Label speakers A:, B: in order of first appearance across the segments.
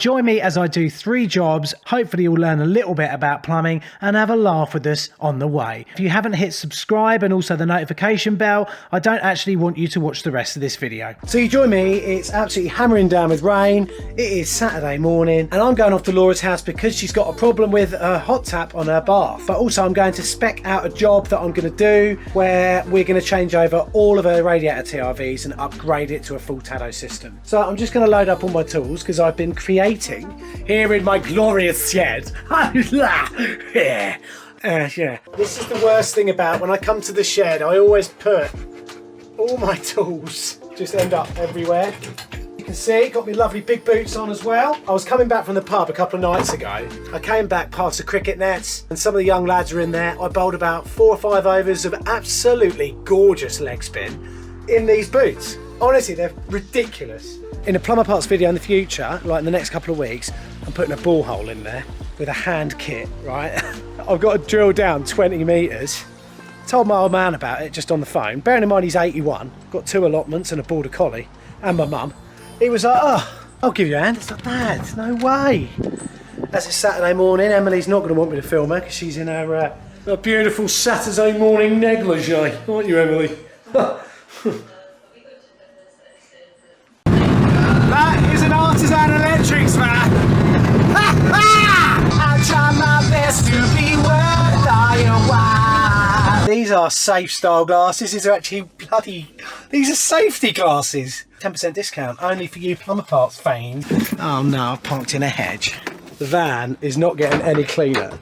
A: Join me as I do 3 jobs. Hopefully you'll learn a little bit about plumbing and have a laugh with us on the way. If you haven't hit subscribe and also the notification bell, I don't actually want you to watch the rest of this video. So you join me, it's absolutely hammering down with rain. It is Saturday morning and I'm going off to Laura's house because she's got a problem with a hot tap on her bath. But also I'm going to spec out a job that I'm going to do where we're going to change over all of her radiator TRVs and upgrade it to a full Tado system. So I'm just going to load up all my tools because I've been creating here in my glorious shed. Yeah. This is the worst thing about when I come to the shed. I always put all my tools just end up everywhere. You can see, got me lovely big boots on as well. I was coming back from the pub a couple of nights ago. I came back past the cricket nets and some of the young lads are in there. I bowled about 4 or 5 overs of absolutely gorgeous leg spin in these boots. Honestly, they're ridiculous. In a Plumber Parts video in the future, like in the next couple of weeks, I'm putting a ball hole in there with a hand kit, right? I've got to drill down 20 metres. Told my old man about it just on the phone. Bearing in mind he's 81, got 2 allotments and a border collie, and my mum. He was like, oh, I'll give you a hand. It's like, Dad, no way. As it's Saturday morning, Emily's not going to want me to film her because she's in her beautiful Saturday morning negligee, aren't you, Emily? That is an Artisan Electrics van. I try my best to be worth all your while. These are safe style glasses. These are actually these are safety glasses. 10% discount only for you Plumber Parts fans. Oh no, I've parked in a hedge. The van is not getting any cleaner.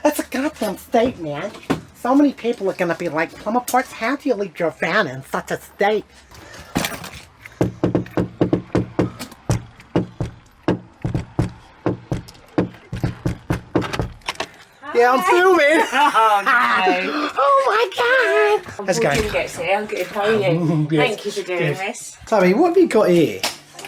A: That's a goddamn state, man. So many people are going to be like, Plumber Parts, how do you leave your van in such a state? Yeah, I'm filming.
B: Oh no!
A: Oh my god! Let's go.
B: Gets here. I'm getting home. Thank you for doing this.
A: Chloe, what have you got here?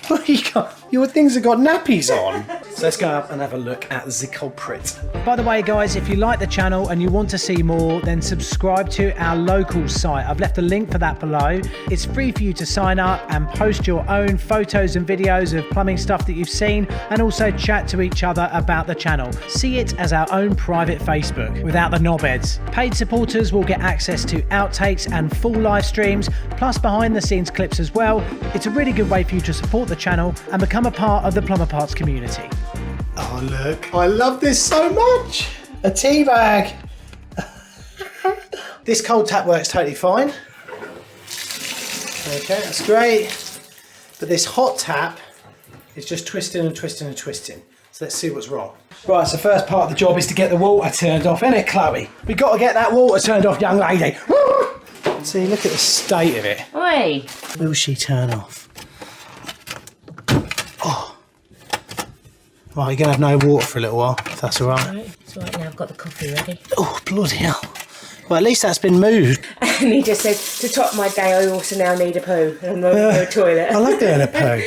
A: What have you got? Your things have got nappies on. So let's go up and have a look at the culprit. By the way, guys, if you like the channel and you want to see more, then subscribe to our local site. I've left a link for that below. It's free for you to sign up and post your own photos and videos of plumbing stuff that you've seen and also chat to each other about the channel. See it as our own private Facebook without the knobheads. Paid supporters will get access to outtakes and full live streams, plus behind the scenes clips as well. It's a really good way for you to support the channel and become a part of the Plumber Parts community. Oh look, I love this so much! A tea bag! This cold tap works totally fine. Okay, that's great. But this hot tap is just twisting and twisting and twisting. So let's see what's wrong. Right, so first part of the job is to get the water turned off, innit, Chloe? We've got to get that water turned off, young lady. See, look at the state of it.
B: Oi!
A: Will she turn off? Oh. Right, you're going to have no water for a little while, if that's all right.
B: It's all right now, I've got the coffee ready.
A: Oh, bloody hell. Well, at least that's been moved.
B: And he just said, to top my day, I also now need a poo. And I'm going to the toilet.
A: I like doing a poo.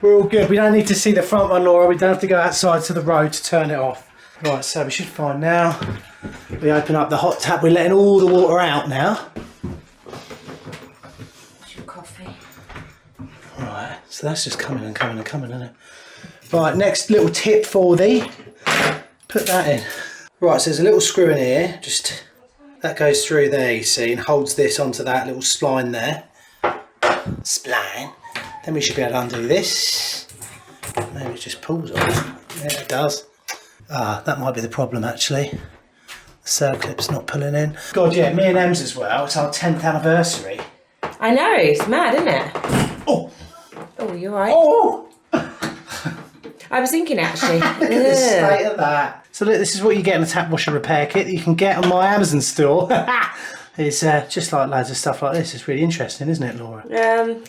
A: We're all good. We don't need to see the front one, Laura. We don't have to go outside to the road to turn it off. Right, so we should find now. We open up the hot tap. We're letting all the water out now.
B: What's your coffee?
A: Right, so that's just coming and coming and coming, isn't it? Right, next little tip for thee. Put that in. Right, so there's a little screw in here. Just that goes through there, you see, and holds this onto that little spline there. Spline. Then we should be able to undo this. Maybe it just pulls off. Yeah, it does. Ah, that might be the problem actually. The circlip's not pulling in. God, yeah, me and Ems as well. It's our 10th anniversary.
B: I know, it's mad, isn't it?
A: Oh!
B: Oh, you're right.
A: Oh!
B: I was thinking actually.
A: Look at the state of that. So look, this is what you get in a tap washer repair kit that you can get on my Amazon store. It's just like loads of stuff like this. It's really interesting, isn't it, Laura?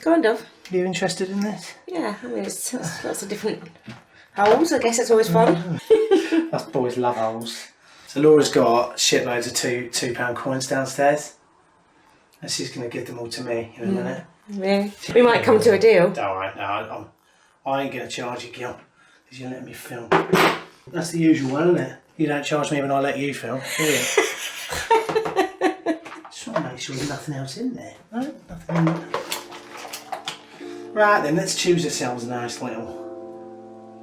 B: Kind of.
A: Are you interested in this?
B: Yeah, I mean, it's lots of different holes. I guess it's always fun.
A: Us boys love holes. So Laura's got shitloads of £2 coins downstairs. And she's going to give them all to me in a minute.
B: Yeah. We might come to a deal.
A: Alright, no, I ain't going to charge you, Gil, because you're letting me film. That's the usual one, isn't it? You don't charge me when I let you film, do you? Just want to make sure there's nothing else in there. No, nothing in there. Right then, let's choose ourselves a nice little...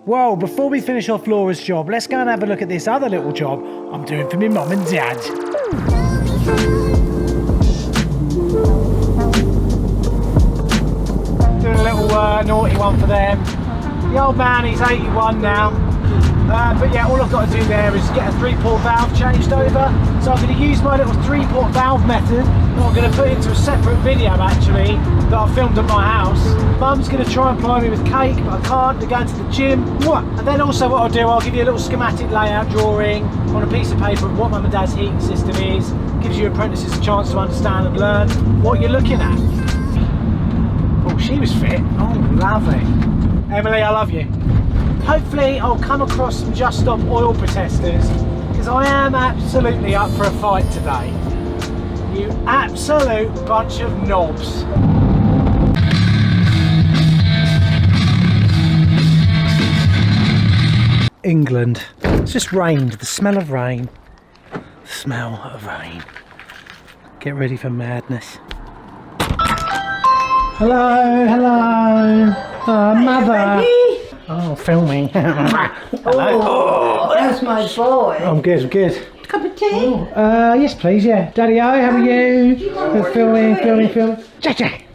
A: Whoa, before we finish off Laura's job, let's go and have a look at this other little job I'm doing for my mum and dad. Doing a little naughty one for them. The old man, he's 81 now. But yeah, all I've got to do there is get a 3-port valve changed over. So I'm going to use my little 3-port valve method that I'm going to put into a separate video actually that I filmed at my house. Mum's going to try and ply me with cake, but I can't. They're going to the gym. And then also what I'll do, I'll give you a little schematic layout drawing on a piece of paper of what Mum and Dad's heating system is. Gives you apprentices a chance to understand and learn what you're looking at. Oh, she was fit. Oh, lovely. Emily, I love you. Hopefully I'll come across some Just Stop oil protesters, because I am absolutely up for a fight today. You absolute bunch of knobs. England. It's just rained. The smell of rain. The smell of rain. Get ready for madness. Hello, hello. Mother. Oh, filming.
C: Oh, that's my boy.
A: I'm good, I'm good.
C: Cup of tea?
A: Yes please, yeah. Daddy-o, how are you? Filming. Jack.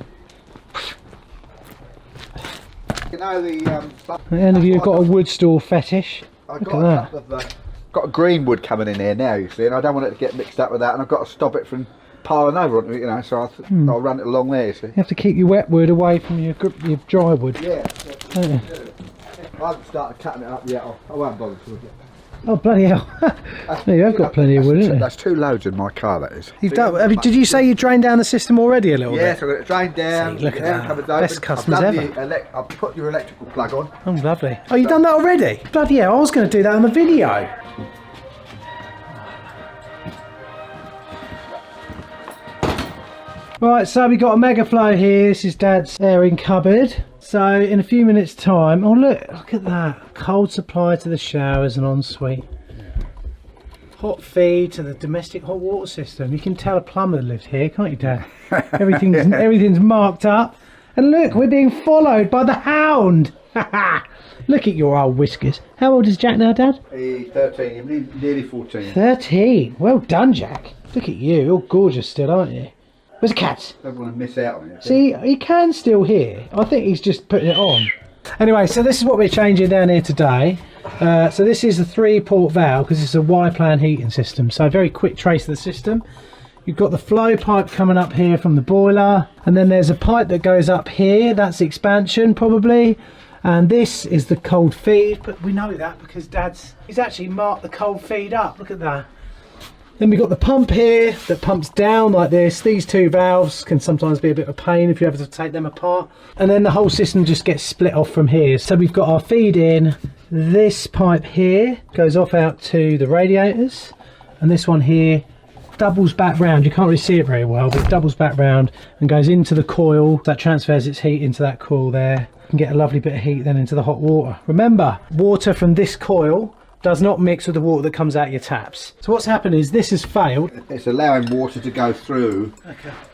D: You know the
A: Any of you have got a wood store fetish?
D: I've
A: Look
D: got
A: at
D: a couple of, got a green wood coming in here now, you see, and I don't want it to get mixed up with that, and I've got to stop it from piling over on it, you know, so I'll run it along there, you see.
A: You have to keep your wet wood away from your dry wood.
D: Yeah.
A: Don't you?
D: I haven't started cutting it up yet. I won't bother to look at it.
A: Oh bloody hell! No, you have got plenty of wood, haven't you?
D: That's 2 loads in my car, that is.
A: You've done. Did you say you drained down the system already a little bit?
D: Yes, I've got it drained down.
A: See, look at that.
D: Cupboards
A: Best
D: open.
A: customers ever.
D: I've put your electrical plug on.
A: Oh lovely. Oh, you've done that already? Bloody hell! I was going to do that on the video. Right, so we got a Megaflow here. This is Dad's airing cupboard. So in a few minutes' time, oh look at that. Cold supply to the showers and ensuite. Hot feed to the domestic hot water system. You can tell a plumber lived here, can't you, Dad? Everything's marked up. And look, we're being followed by the hound. Look at your old whiskers. How old is Jack now, Dad?
D: He's 13, nearly 14.
A: 13. Well done, Jack. Look at you. You're gorgeous still, aren't you? Where's the cats?
D: Don't want to miss out on it.
A: See, he can still hear. I think he's just putting it on. Anyway, so this is what we're changing down here today. So this is a 3-port valve because it's a Y-plan heating system. So very quick trace of the system. You've got the flow pipe coming up here from the boiler, and then there's a pipe that goes up here. That's the expansion probably. And this is the cold feed, but we know that because he's actually marked the cold feed up. Look at that. Then we've got the pump here that pumps down like this. These 2 valves can sometimes be a bit of a pain if you have to take them apart. And then the whole system just gets split off from here. So we've got our feed in. This pipe here goes off out to the radiators. And this one here doubles back round. You can't really see it very well, but it doubles back round and goes into the coil. That transfers its heat into that coil there. You can get a lovely bit of heat then into the hot water. Remember, water from this coil does not mix with the water that comes out your taps. So what's happened is this has failed.
D: It's allowing water to go through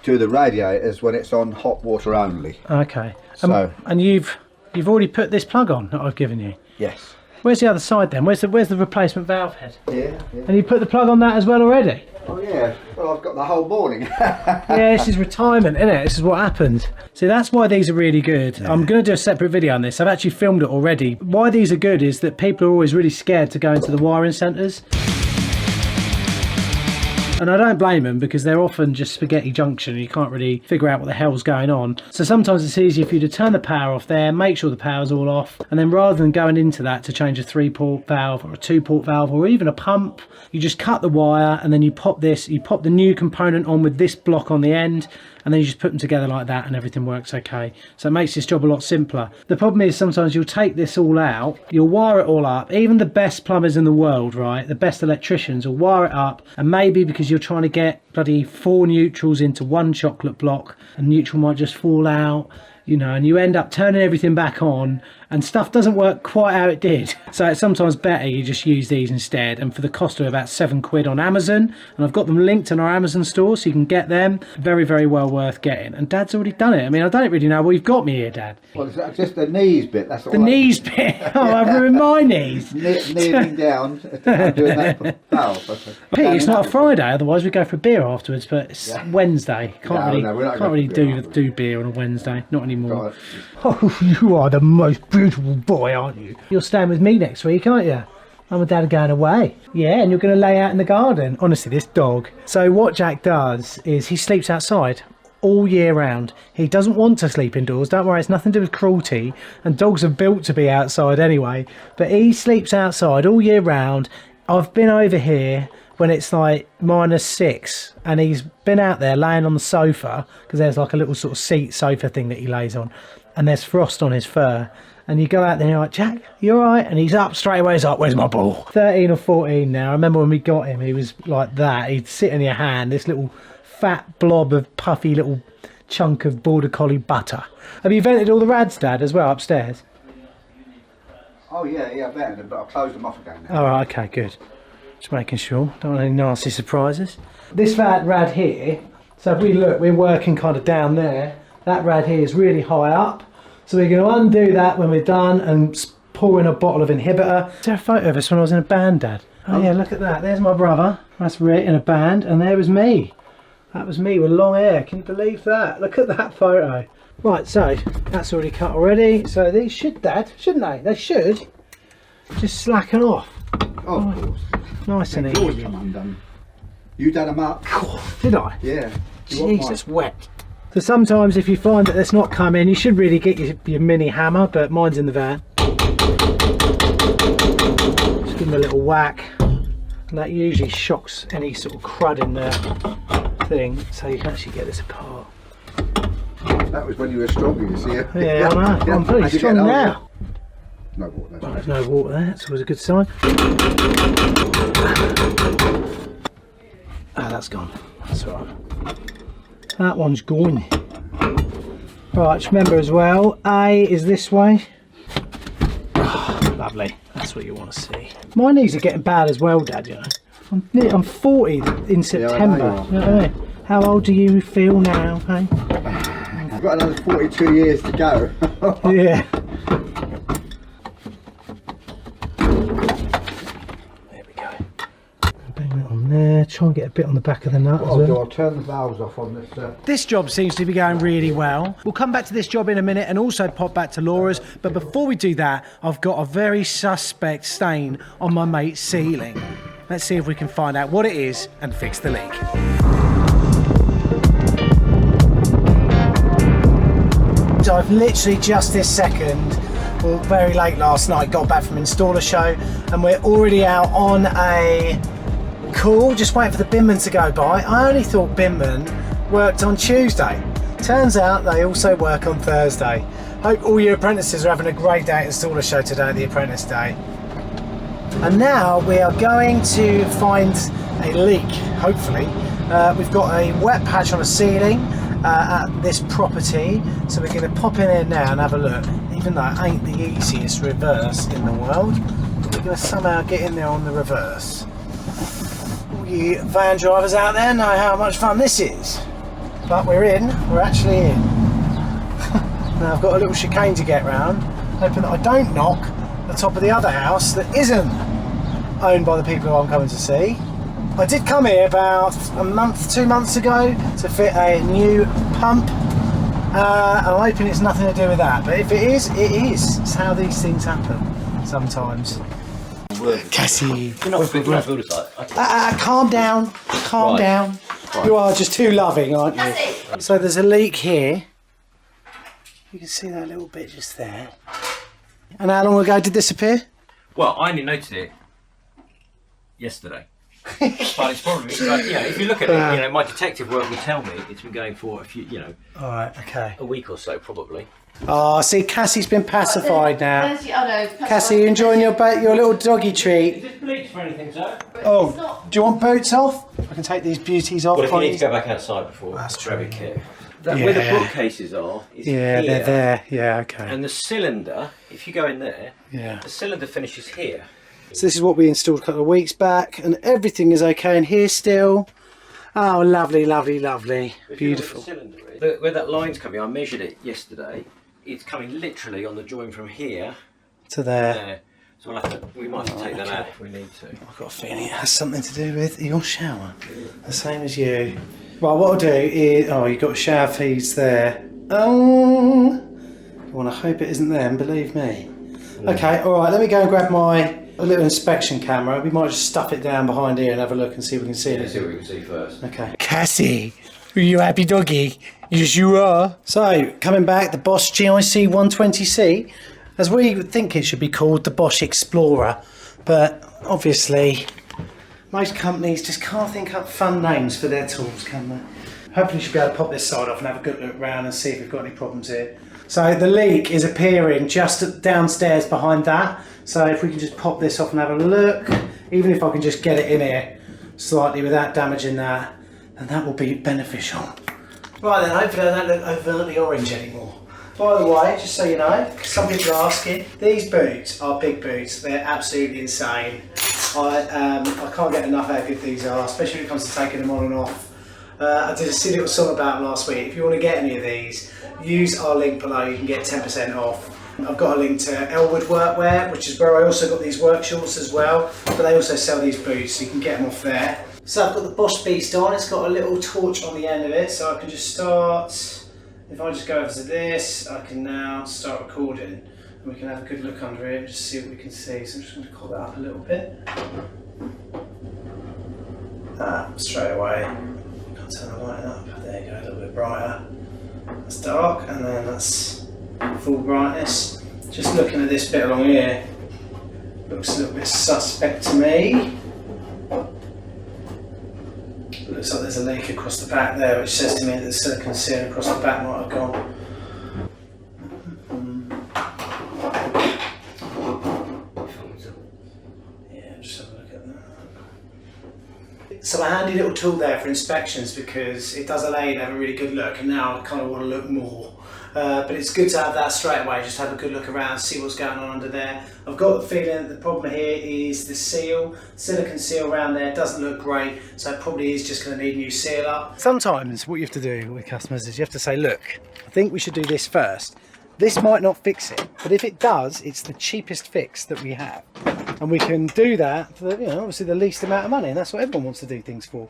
D: to the radiators when it's on hot water only.
A: Okay.
D: So
A: and you've already put this plug on that I've given you.
D: yes.
A: Where's the other side then? Where's the replacement valve head?
D: Yeah.
A: And you put the plug on that as well already?
D: Oh yeah. Well, I've got the whole morning.
A: Yeah, this is retirement, isn't it? This is what happens. See, that's why these are really good. I'm going to do a separate video on this. I've actually filmed it already. Why these are good is that people are always really scared to go into the wiring centres. And I don't blame them because they're often just spaghetti junction and you can't really figure out what the hell's going on. So sometimes it's easier for you to turn the power off there, make sure the power's all off, and then rather than going into that to change a 3-port valve or a 2-port valve or even a pump, you just cut the wire and then you pop the new component on with this block on the end, and then you just put them together like that and everything works okay. So it makes this job a lot simpler. The problem is sometimes you'll take this all out, you'll wire it all up. Even the best plumbers in the world, right, the best electricians will wire it up, and maybe because you're trying to get bloody 4 neutrals into 1 chocolate block, and neutral might just fall out. you know, and you end up turning everything back on and stuff doesn't work quite how it did. So it's sometimes better you just use these instead, and for the cost of about £7 on Amazon, and I've got them linked in our Amazon store so you can get them. Very, very well worth getting. And Dad's already done it. I mean, I don't really know what you've got me here, Dad.
D: Well, it's just the knees bit. That's all.
A: The knees bit. Oh, I've ruined my knees.
D: Kneeling down. I'm doing that.
A: Pete, it's not a Friday, otherwise we go for a beer afterwards, but it's Wednesday. Can't really do beer on a Wednesday, not anymore. Oh, you are the most beautiful boy, aren't you? You're staying with me next week, aren't you? Mum and Dad are going away. Yeah, and you're going to lay out in the garden. Honestly, this dog. So what Jack does is he sleeps outside all year round. He doesn't want to sleep indoors. Don't worry, it's nothing to do with cruelty. And dogs are built to be outside anyway. But he sleeps outside all year round. I've been over here when it's like -6 and he's been out there laying on the sofa because there's like a little sort of seat sofa thing that he lays on, and there's frost on his fur, and you go out there and you're like, Jack, you alright? And he's up straight away. He's like, where's my ball? 13 or 14 now. I remember when we got him, he was like that. He'd sit in your hand, this little fat blob of puffy little chunk of border collie butter. Have you vented all the rads, Dad, as well upstairs?
D: Oh yeah, I've vented them, but I've closed them off again now.
A: Alright, okay, good. Just making sure, don't want any nasty surprises. This rad here, so if we look, we're working kind of down there. That rad here is really high up. So we're going to undo that when we're done and pour in a bottle of inhibitor. Is there a photo of us when I was in a band, Dad? Oh yeah, look at that. There's my brother. That's Rick in a band, and there was me. That was me with long hair. Can you believe that? Look at that photo. Right, so that's already cut already. So these should, Dad, shouldn't they? They should just slacken off.
D: Oh, of course.
A: Nice and
D: They always
A: easy.
D: come undone. You done them up?
A: Did I?
D: Yeah.
A: Jeez, it's wet. So sometimes if you find that it's not coming, you should really get your mini hammer, but mine's in the van. Just give them a little whack, and that usually shocks any sort of crud in the thing, so you can actually get this apart.
D: That was when you were stronger, you see.
A: Yeah, I know. I'm pretty strong now.
D: No water.
A: Right, there's no water there, that's always a good sign. Ah, that's gone. That's all right. That one's gone. Right, just remember as well, A is this way. Oh, lovely, that's what you want to see. My knees are getting bad as well, Dad, you know. I'm 40 in September.
D: Yeah,
A: You know what I mean? How old do you feel now, hey?
D: I've got another 42 years to go.
A: Yeah. There we go. Bang that on there. Try and get a bit on the back of the nut as well.
D: I'll turn the valves off on this.
A: This job seems to be going really well. We'll come back to this job in a minute and also pop back to Laura's. But before we do that, I've got a very suspect stain on my mate's ceiling. Let's see if we can find out what it is and fix the leak. So I've literally just this second, well, very late last night, got back from Installer Show, and we're already out on a call, just waiting for the binman to go by. I only thought binman worked on Tuesday. Turns out they also work on Thursday. Hope all your apprentices are having a great day at Installer Show today, the Apprentice Day. And now we are going to find a leak, hopefully. We've got a wet patch on a ceiling at this property, so we're going to pop in here now and have a look. Even though it ain't the easiest reverse in the world, we're going to somehow get in there on the reverse. All you van drivers out there know how much fun this is. But we're actually in. Now I've got a little chicane to get round, hoping that I don't knock the top of the other house that isn't owned by the people who I'm coming to see. I did come here about a month, 2 months ago to fit a new pump, and I'm hoping it's nothing to do with that, but if it is, it is. It's how these things happen sometimes. Cassie,
E: You're not a builder site.
A: calm down, calm down. You are just too loving, aren't you? So there's a leak here. You can see that little bit just there. And how long ago did this appear?
E: Well, I only noticed it yesterday. But it's probably, if you look at it, my detective work would tell me it's been going for a few,
A: Alright, okay.
E: a week or so probably.
A: Oh, see, Cassie's been pacified now. Cassie, you enjoying your little doggy treat?
E: Is this bleach for anything, sir?
A: Oh, do you want boots off? I can take these beauties off.
E: Well, if you
A: for
E: need to go back outside before,
A: That's
E: grab
A: true.
E: your kit. Where the bookcases are is
A: Yeah,
E: here.
A: they're there. Yeah, okay.
E: And the cylinder, if you go in there,
A: Yeah.
E: the cylinder finishes here.
A: So this is what we installed a couple of weeks back, and everything is okay in here still. Oh, lovely, lovely, lovely.
E: If you know
A: Beautiful.
E: where the cylinder is, where that line's coming, I measured it yesterday. It's coming literally on the join from here
A: To there.
E: there. So we might have to take that out if we need to.
A: I've got a feeling it has something to do with your shower. The same as you. Well, what I'll do is... Oh, you've got shower feeds there. Oh! Well, I hope it isn't them, believe me. Okay, alright, let me go and grab my little inspection camera. We might just stuff it down behind here and have a look and see if we can see
E: Let's
A: it.
E: see what we can see first.
A: Okay. Cassie, are you happy doggy? Yes, you are. So, coming back, the Bosch GIC 120C. As we would think it should be called the Bosch Explorer, but obviously most companies just can't think up fun names for their tools, can they? Hopefully you should be able to pop this side off and have a good look around and see if we've got any problems here. So the leak is appearing just downstairs behind that. So if we can just pop this off and have a look, even if I can just get it in here slightly without damaging that, then that will be beneficial. Right then, hopefully I don't look overtly orange anymore. By the way, just so you know, some people are asking, these boots are big boots. They're absolutely insane. I can't get enough how good these are, especially when it comes to taking them on and off. I did a silly little song about them last week. If you want to get any of these, use our link below. You can get 10% off. I've got a link to Elwood Workwear, which is where I also got these work shorts as well. But they also sell these boots, so you can get them off there. So I've got the Bosch Beast on. It's got a little torch on the end of it, so I can just start. If I just go over to this, I can now start recording. And we can have a good look under it, just see what we can see. So I'm just going to call that up a little bit. Straight away. Can't turn the lighting up. There you go, a little bit brighter. That's dark, and then that's full brightness. Just looking at this bit along here, looks a little bit suspect to me. It looks like there's a leak across the back there, which says to me that the silicone seal across the back might have gone. Yeah, just have a look at that. So a handy little tool there for inspections, because it does allow you to have a really good look, and now I kind of want to look more. But it's good to have that straight away, just have a good look around, see what's going on under there. I've got the feeling that the problem here is the seal. Silicone seal around there doesn't look great, so it probably is just going to need a new seal up. Sometimes what you have to do with customers is you have to say, look, I think we should do this first. This might not fix it, but if it does, it's the cheapest fix that we have. And we can do that for, obviously the least amount of money, and that's what everyone wants to do things for.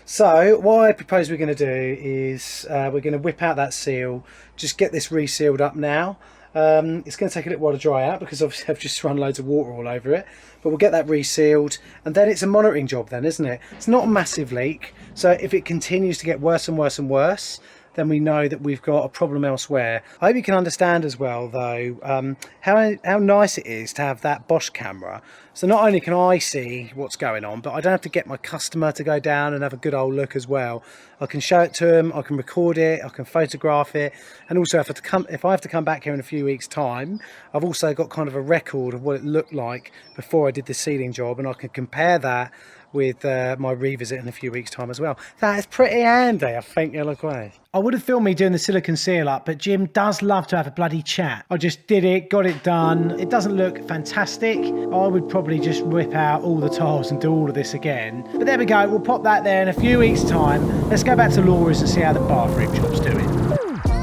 A: So what I propose we're going to do is we're going to whip out that seal, just get this resealed up now. It's going to take a little while to dry out because obviously I've just run loads of water all over it, but we'll get that resealed, and then it's a monitoring job then, isn't it? It's not a massive leak, so if it continues to get worse and worse and worse, then we know that we've got a problem elsewhere. I hope you can understand as well though how nice it is to have that Bosch camera. So not only can I see what's going on, but I don't have to get my customer to go down and have a good old look as well. I can show it to them, I can record it, I can photograph it, and also if I have to come back here in a few weeks' time, I've also got kind of a record of what it looked like before I did the sealing job, and I can compare that with my revisit in a few weeks' time as well. That is pretty handy, I think you'll agree. I would have filmed me doing the silicone seal up, but Jim does love to have a bloody chat. I just did it, got it done. It doesn't look fantastic. I would probably just rip out all the tiles and do all of this again. But there we go, we'll pop that there in a few weeks' time. Let's go back to Laura's and see how the bathroom job's doing.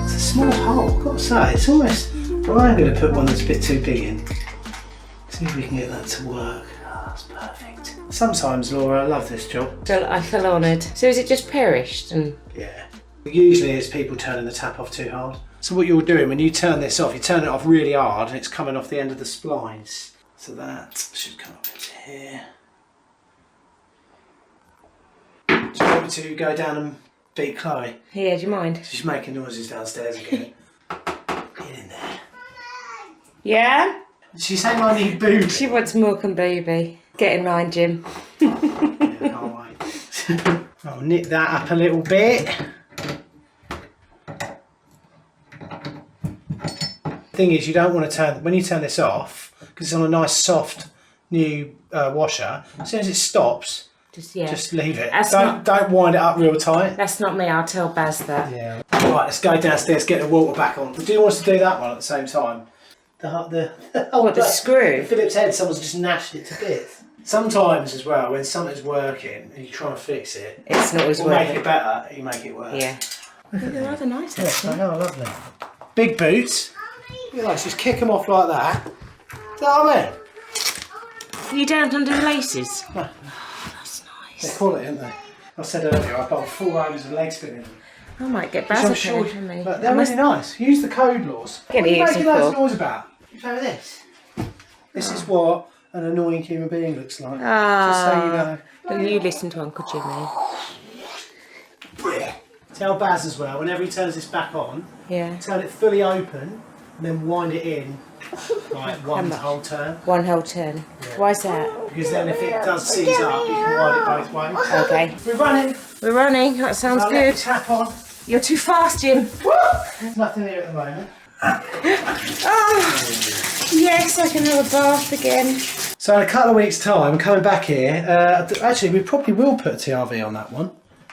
A: It's a small hole, I've got to say. It's almost... Well, I'm going to put one that's a bit too big in. See if we can get that to work. Oh, that's perfect. Sometimes, Laura, I love this job.
B: So I feel honoured. So is it just perished? And
A: Yeah. Usually it's people turning the tap off too hard. So what you're doing when you turn this off, you turn it off really hard and it's coming off the end of the splines. So that should come up into here. Do you want me to go down and beat Chloe?
B: yeah, do you mind?
A: She's making noises downstairs again. Get in there.
B: Yeah?
A: Did she say I need boob?
B: She wants milk and baby. Get in line, Jim.
A: Yeah, can't wait. I'll knit that up a little bit. Thing is, you don't want to turn, when you turn this off, because it's on a nice soft new washer, as soon as it stops, Just leave it.
B: That's
A: Don't wind it up real tight.
B: That's not me. I'll tell Baz that.
A: Yeah. Right, let's go downstairs, get the water back on. Do you want us to do that one at the same time?
B: The screw?
A: The Phillips head, someone's just gnashed it to bits. Sometimes as well, when something's working and you try and fix it,
B: It's not always
A: or make
B: working.
A: it better, you make it worse.
B: Yeah. They're rather nice,
A: I
B: actually.
A: know, lovely. Big boots. You know, just kick them off like that. Do you know what I mean?
B: Are you down under the laces?
A: No.
B: That's nice.
A: They're quality, aren't they? I said earlier, I bought 4 rows of leg spinning them.
B: I might get
A: Which
B: Baz
A: I'm
B: a
A: sure,
B: pair for me.
A: but they're really nice. Use the code laws.
B: Get
A: What are you
B: the
A: making
B: using
A: those
B: for.
A: noise about? You play with this? This is what an annoying human being looks like.
B: Ah.
A: Just so you know.
B: Will you listen to Uncle Jimmy?
A: Yeah. Tell Baz as well, whenever he turns this back on,
B: Yeah.
A: turn it fully open and then wind it in like one
B: much?
A: whole turn.
B: One whole turn. Why's that?
A: Because then if it does seize up, you can wind it both ways.
B: Okay.
A: We're running.
B: We're running. That sounds
A: I'll let
B: good.
A: the tap on.
B: You're too fast, Jim.
A: There's nothing here at the moment.
B: Oh, yes, I can have a bath again.
A: So in a couple of weeks' time, coming back here, actually we probably will put a TRV on that one.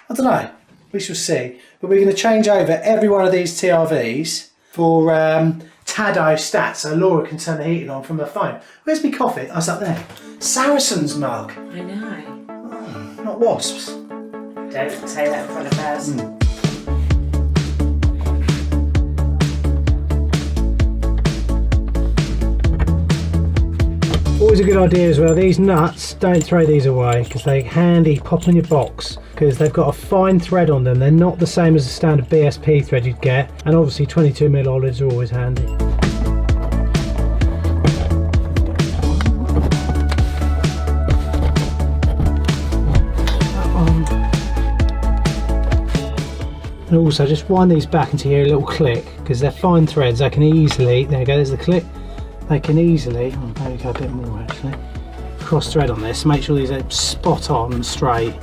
A: I don't know, we shall see. But we're going to change over every one of these TRVs for Tado stats, so Laura can turn the heating on from her phone. Where's my coffee? Oh, it's up there. Saracen's mug,
B: I know.
A: not wasps.
B: Don't say that in front of Baz.
A: Always a good idea as well, these nuts, don't throw these away because they're handy, pop in your box because they've got a fine thread on them. They're not the same as the standard BSP thread you'd get, and obviously 22mm olives are always handy. And also just wind these back into here a little click because they're fine threads. They can easily, there you go, there's the click. They can easily, maybe go a bit more actually, cross thread on this, make sure these are spot on and straight.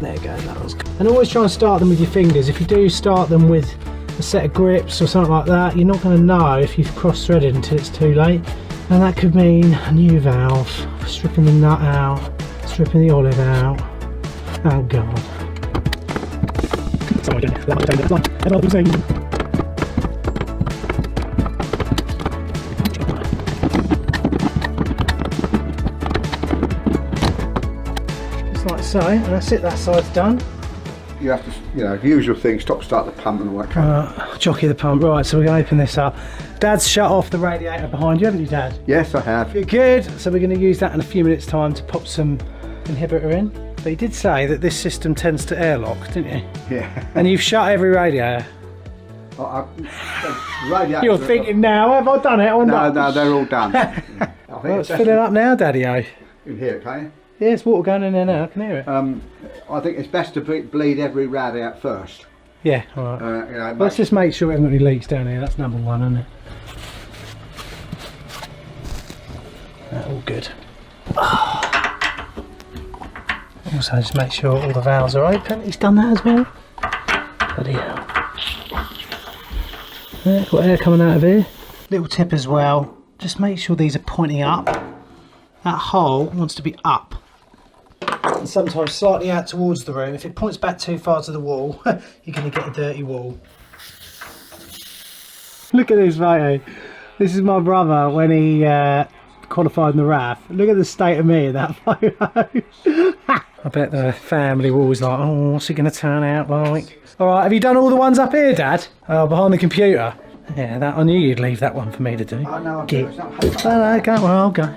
A: There you go, that was good. And always try and start them with your fingers. If you do start them with a set of grips or something like that, you're not going to know if you've cross threaded until it's too late. And that could mean a new valve, stripping the nut out, stripping the olive out. Oh God. Sorry, like so, and that's it, that side's done.
D: You have to, you know, usual thing, stop, start the pump and all that kind of.
A: Jockey the pump, right, so we're going to open this up. Dad's shut off the radiator behind you, haven't you, Dad?
D: Yes, I have.
A: Good, so we're going to use that in a few minutes' time to pop some inhibitor in. But you did say that this system tends to airlock, didn't you?
D: Yeah.
A: And you've shut every radiator.
D: Radiators
A: You're thinking now, have I done it or
D: No,
A: not?
D: no, they're all done. I think
A: Well, it's filling up now, Daddy-o.
D: You can hear it, can't you?
A: Yeah, there's water going in there now, I can hear it.
D: I think it's best to bleed every rad out first.
A: Yeah, alright.
D: You know,
A: Let's just make sure we haven't got any leaks down here, that's number one, isn't it? All good. Also, just make sure all the valves are open. He's done that as well. Bloody hell. Yeah, got air coming out of here. Little tip as well, just make sure these are pointing up. That hole wants to be up. And sometimes slightly out towards the room. If it points back too far to the wall, you're going to get a dirty wall. Look at this photo. This is my brother when he qualified in the RAF. Look at the state of me in that photo. I bet the family were always like, oh, what's it going to turn out like? Alright, have you done all the ones up here, Dad? Oh, behind the computer? Yeah, that I knew you'd leave that one for me to do.
D: I know,
A: Get.
D: it's not
A: No, go, well, I'll go.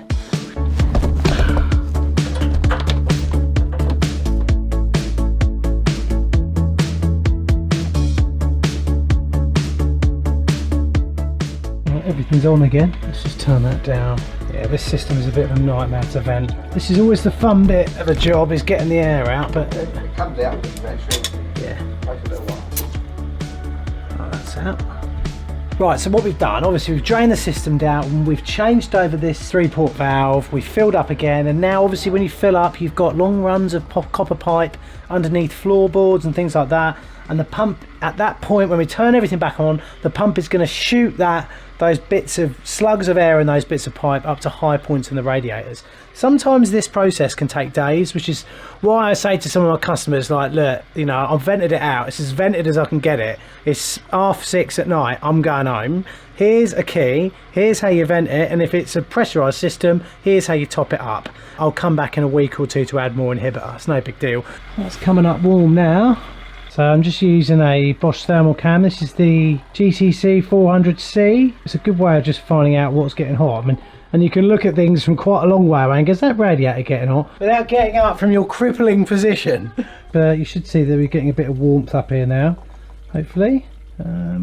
A: Right, everything's on again. Let's just turn that down. Yeah, this system is a bit of a nightmare to vent. This is always the fun bit of a job, is getting the air out, but
D: It comes out eventually.
A: yeah.
D: Takes a little while.
A: Oh, that's out. Right, so what we've done, obviously we've drained the system down and we've changed over this 3-port valve, we've filled up again, and now obviously when you fill up you've got long runs of copper pipe underneath floorboards and things like that, and the pump at that point when we turn everything back on, the pump is going to shoot those bits of slugs of air and those bits of pipe up to high points in the radiators. Sometimes this process can take days, which is why I say to some of my customers, like, look, you know, I've vented it out. It's as vented as I can get it. It's 6:30 at night. I'm going home. Here's a key. Here's how you vent it. And if it's a pressurised system, here's how you top it up. I'll come back in a week or two to add more inhibitor. It's no big deal. That's coming up warm now. So I'm just using a Bosch thermal cam. This is the GCC 400C. It's a good way of just finding out what's getting hot. I mean, and you can look at things from quite a long way away and go, is that radiator getting hot? Without getting up from your crippling position. But you should see that we're getting a bit of warmth up here now, hopefully.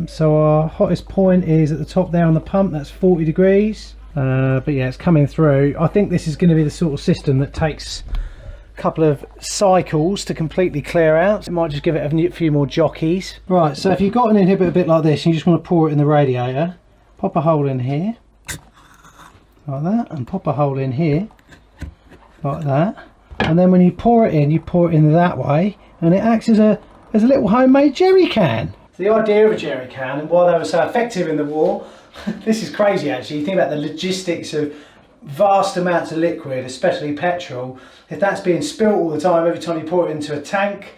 A: So our hottest point is at the top there on the pump. That's 40 degrees. But yeah, it's coming through. I think this is going to be the sort of system that takes couple of cycles to completely clear out. It might just give it a few more jockeys. Right, so if you've got an inhibitor a bit like this and you just want to pour it in the radiator, pop a hole in here like that, and pop a hole in here like that, and then when you pour it in that way, and it acts as a little homemade jerry can. So the idea of a jerry can, and why they were so effective in the war, this is crazy actually. You think about the logistics of vast amounts of liquid, especially petrol. If that's being spilt all the time, every time you pour it into a tank,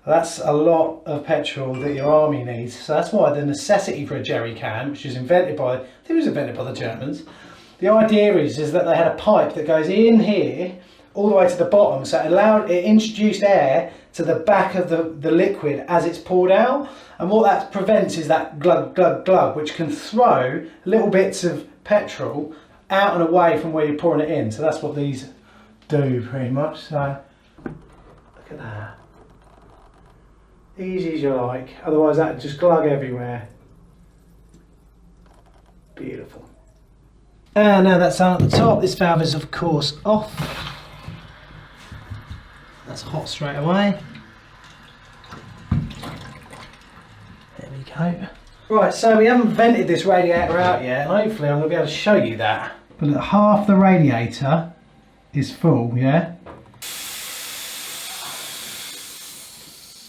A: that's a lot of petrol that your army needs. So that's why the necessity for a jerry can, which was invented by, I think it was invented by the Germans. The idea is that they had a pipe that goes in here all the way to the bottom, so it introduced air to the back of the liquid as it's poured out, and what that prevents is that glug glug glug, which can throw little bits of petrol out and away from where you're pouring it in. So that's what these do pretty much. So look at that, easy as you like, otherwise that would just glug everywhere. Beautiful. And now that's on at the top, this valve is of course off. That's hot straight away. There we go. Right, so we haven't vented this radiator out yet, and hopefully I'm going to be able to show you that. But look, half the radiator is full, yeah?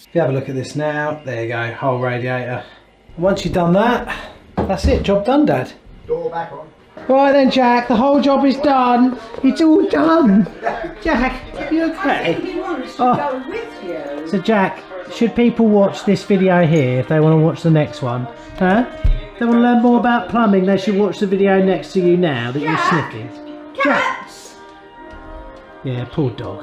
A: If you have a look at this now, there you go, whole radiator. And once you've done that, that's it, job done, Dad.
D: Door back on.
A: Right then, Jack, the whole job is done. It's all done. Jack, are you okay?
B: He wants to go with you.
A: So Jack, should people watch this video here if they want to watch the next one? Huh? If they want to learn more about plumbing, they should watch the video next to you now that you're sniffing.
B: Cats!
A: Yeah, poor dog.